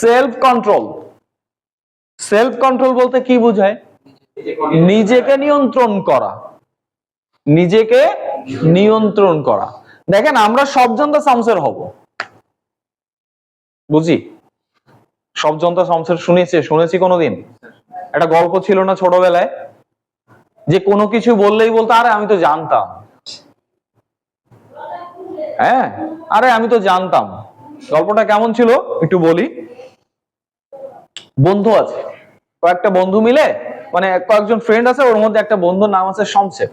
Self control. Self control বলতে কি বোঝায়? নিজেকে নিয়ন্ত্রণ করা, নিজেকে নিয়ন্ত্রণ করা। দেখেন আমরা সব জনতা শামসের হব, বুঝি সব জনতা শামসের শুনেছি কোনোদিন? একটা গল্প ছিল না ছোটবেলায়, যে কোনো কিছু বললেই বলতো আরে আমি তো জানতাম, হ্যাঁ আরে আমি তো জানতাম। গল্পটা কেমন ছিল একটু বলি। বন্ধু আছে, কয়েকটা বন্ধু মিলে, মানে কয়েকজন ফ্রেন্ড আছে, ওর মধ্যে একটা বন্ধুর নাম আছে শমশের।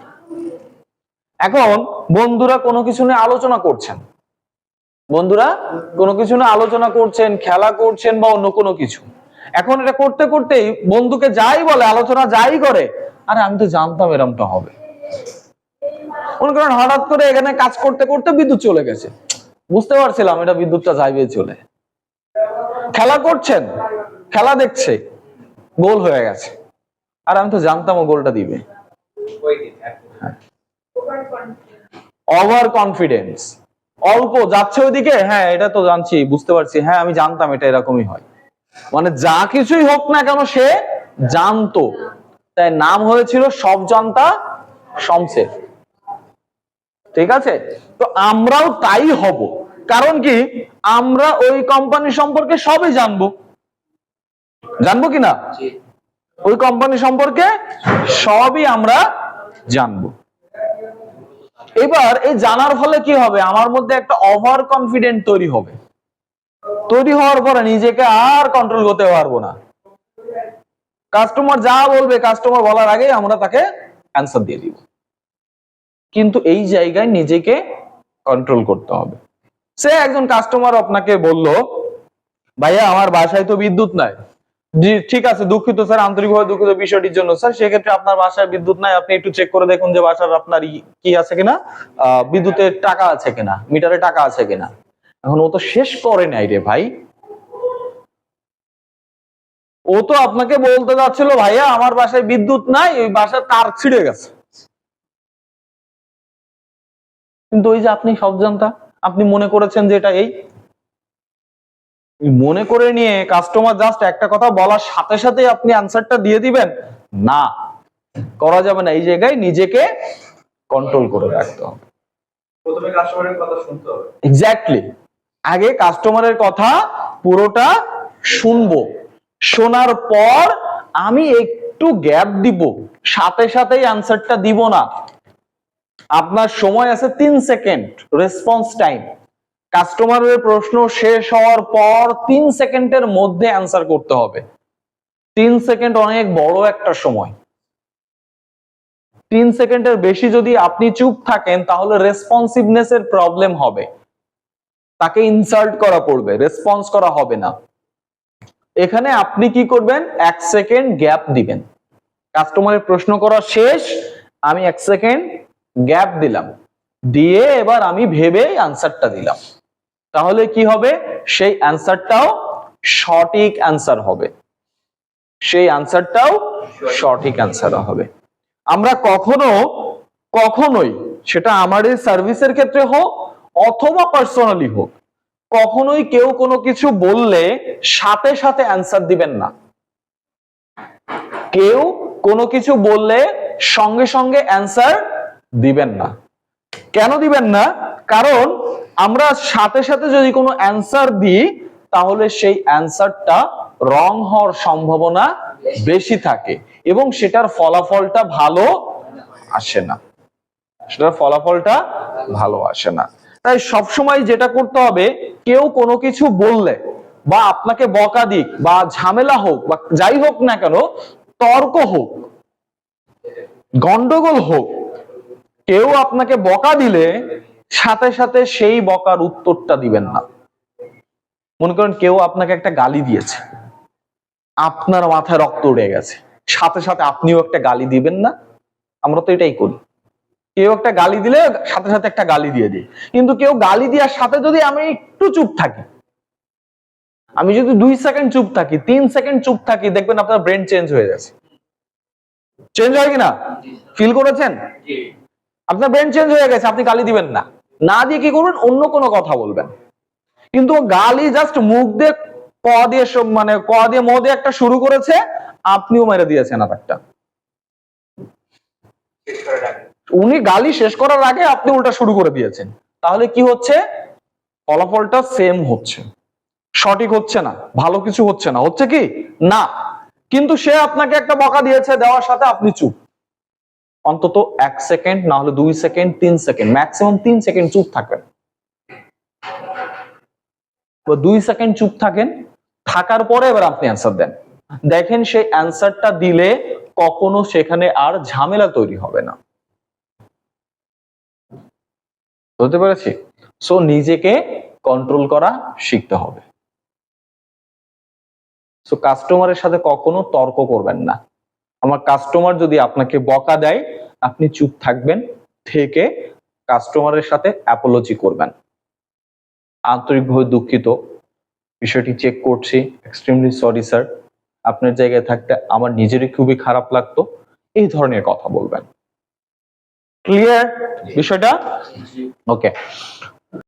এখন বন্ধুরা কোনো কিছু নিয়ে আলোচনা করছেন, খেলা করছেন বা অন্য কোনো কিছু। এখন এটা করতে করতেই বন্ধুকে যাই বলে, আলোচনা যাই করে, আরে আমি তো জানতাম এরকমটা হবে। মনে করেন হঠাৎ করে এখানে কাজ করতে করতে বিদ্যুৎ চলে গেছে, বুঝতে পারছিলাম এটা বিদ্যুৎটা যাইবে চলে। খেলা করছেন, খেলা দেখছে, গোল হয়ে গেছে, আর আমি তো জানতাম ও গোলটা দিবে। ওভার কনফিডেন্স, অল্প যাচ্ছে ওইদিকে, হ্যাঁ এটা তো জানছি, বুঝতে পারছি, হ্যাঁ আমি জানতাম এটা এরকমই হয়। মানে যা কিছুই হোক না কেন সে জানতো, তাই নাম হয়েছিল সব জানতা শমশের। ঠিক আছে, তো আমরাও তাই হব। কারণ কি, আমরা ওই কোম্পানি সম্পর্কে সবই জানবো, জানবো কিনা? ওই কোম্পানি সম্পর্কে সবই আমরা জানবো। এবার এই জানার ফলে কি হবে, আমার মধ্যে একটা ওভার কনফিডেন্ট তৈরি হবে। তৈরি হওয়ার পরে নিজেকে আর কন্ট্রোল করতে পারবো না। কাস্টমার যা বলবে, কাস্টমার বলার আগে আমরা তাকে অ্যান্সার দিয়ে দিব। কিন্তু এই জায়গায় নিজেকে কন্ট্রোল করতে হবে। সে একজন কাস্টমার আপনাকে বলল, ভাইয়া আমার বাসায় তো বিদ্যুৎ নাই। জি ঠিক আছে, দুঃখিত স্যার, আন্তরিকভাবে দুঃখিত বিষয়টির জন্য। স্যার সেক্ষেত্রে আপনার বাসায় বিদ্যুৎ নাই, আপনি একটু চেক করে দেখুন যে বাসার আপনার কি আছে কিনা, বিদ্যুতের টাকা আছে কিনা, মিটারে টাকা আছে কিনা। এখন ও তো শেষ করে নাই রে ভাই, ও তো আপনাকে বলতে যাচ্ছিল ভাইয়া আমার বাসায় বিদ্যুৎ নাই, ওই বাসার তার ছিঁড়ে গেছে। কিন্তু ওই যে আপনি সব জানতা, আপনি মনে করেছেন যে এটা এই মনে করে নিয়ে কাস্টমার জাস্ট একটা কথা বলার সাথে সাথে আপনি আনসারটা দিয়ে দিবেন, না, করা যাবে না। এই জায়গায় নিজেকে কন্ট্রোল করে রাখতে হবে। প্রথমে কাস্টমারের কথা শুনতে হবে। এক্স্যাক্টলি, আগে কাস্টমারের কথা পুরোটা শুনবো, শোনার পর আমি একটু গ্যাপ দিব, সাথে সাথেই আনসারটা দিব না। আপনার সময় আছে 3 সেকেন্ড রেসপন্স টাইম। কাস্টমারের প্রশ্ন শেষ হওয়ার পর 3 সেকেন্ডের মধ্যে অ্যান্সার করতে হবে। 3 সেকেন্ড অনেক বড় একটা সময়। 3 সেকেন্ডের বেশি যদি আপনি চুপ থাকেন তাহলে রেসপন্সিভনেস এর প্রবলেম হবে, তাকে ইনসাল্ট করা পড়বে, রেসপন্স করা হবে না। এখানে আপনি কি করবেন, 1 সেকেন্ড গ্যাপ দিবেন। কাস্টমারের প্রশ্ন করা শেষ, আমি 1 সেকেন্ড গ্যাপ দিলাম, দিয়ে এবার আমি ভেবে আনসারটা দিলাম। তাহলে কি হবে, সেই অ্যান্সারটাও সঠিক অ্যান্সার হবে, সেই অ্যান্সারটাও সঠিক অ্যান্সার হবে। আমরা কখনোই সেটা আমাদের সার্ভিসের ক্ষেত্রে হোক অথবা পার্সোনালি হোক, কখনোই কেউ কোনো কিছু বললে সাথে সাথে অ্যান্সার দিবেন না। কেউ কোনো কিছু বললে সঙ্গে সঙ্গে অ্যান্সার দিবেন না। কেন দিবেন না? কারণ আমরা সাথে সাথে যদি কোনো অ্যান্সার দিই তাহলে সেই অ্যান্সারটা রং হওয়ার সম্ভাবনা বেশি থাকে এবং সেটার ফলাফলটা ভালো আসে না, তাই সবসময় যেটা করতে হবে, কেউ কোনো কিছু বললে বা আপনাকে বকা দিক বা ঝামেলা হোক বা যাই হোক না কেন, তর্ক হোক, গন্ডগোল হোক, কেউ আপনাকে বকা দিলে সাথে সাথে সেই বকার উত্তরটা দিবেন না। মনে করেন কেউ আপনাকে একটা গালি দিয়েছে, আপনার মাথায় রক্ত উড়ে গেছে, সাথে সাথে আপনিও একটা গালি দিবেন না? আমরা তো এটাই করি, কেউ একটা গালি দিলে সাথে সাথে একটা গালি দিয়ে দিই। কিন্তু কেউ গালি দেওয়ার সাথে যদি আমি একটু চুপ থাকি, আমি যদি 2 সেকেন্ড চুপ থাকি, 3 সেকেন্ড চুপ থাকি, দেখবেন আপনার ব্রেন চেঞ্জ হয়ে গেছে। চেঞ্জ হয় কিনা ফিল করেছেন? আপনার ব্রেন চেঞ্জ হয়ে গেছে, আপনি গালি দিবেন না, না দিয়ে কি করবেন, অন্য কোনো কথা বলবেন। কিন্তু গালি জাস্ট মুখ দিয়ে মানে ক দিয়ে ম দিয়ে একটা শুরু করেছে, আপনিও মেরে দিয়েছেন আর একটা। শেষ করার আগে উনি গালি শেষ করার আগে আপনি উল্টা শুরু করে দিয়েছেন। তাহলে কি হচ্ছে? ফলাফলটা সেম হচ্ছে, সঠিক হচ্ছে না, ভালো কিছু হচ্ছে না। হচ্ছে কি না? কিন্তু সে আপনাকে একটা বকা দিয়েছে, দেওয়ার সাথে আপনি চুপ। অন্তত 1 সেকেন্ড, না হলে 2 সেকেন্ড, 3 সেকেন্ড, ম্যাক্সিমাম 3 সেকেন্ড চুপ থাকবেন। 2 সেকেন্ড চুপ থাকেন, থাকার পরে এবার আপনি অ্যান্সার দেন। দেখেন সেই অ্যান্সারটা দিলে কখনো সেখানে আর ঝামেলা তৈরি হবে না। বুঝতে পেরেছি? সো নিজেকে কন্ট্রোল করা শিখতে হবে। সো কাস্টমারের সাথে কখনো তর্ক করবেন না। আমার কাস্টমার যদি আপনাকে বকা দেয়, আপনি চুপ থাকবেন, থেকে কাস্টমারের সাথে অ্যাপোলজি করবেন। আন্তরিকভাবে দুঃখিত, বিষয়টি চেক করছি, এক্সট্রিমলি সরি স্যার, আপনার জায়গায় থাকতে আমার নিজেরই খুবই খারাপ লাগতো, এই ধরনের কথা বলবেন। ক্লিয়ার বিষয়টা? ওকে।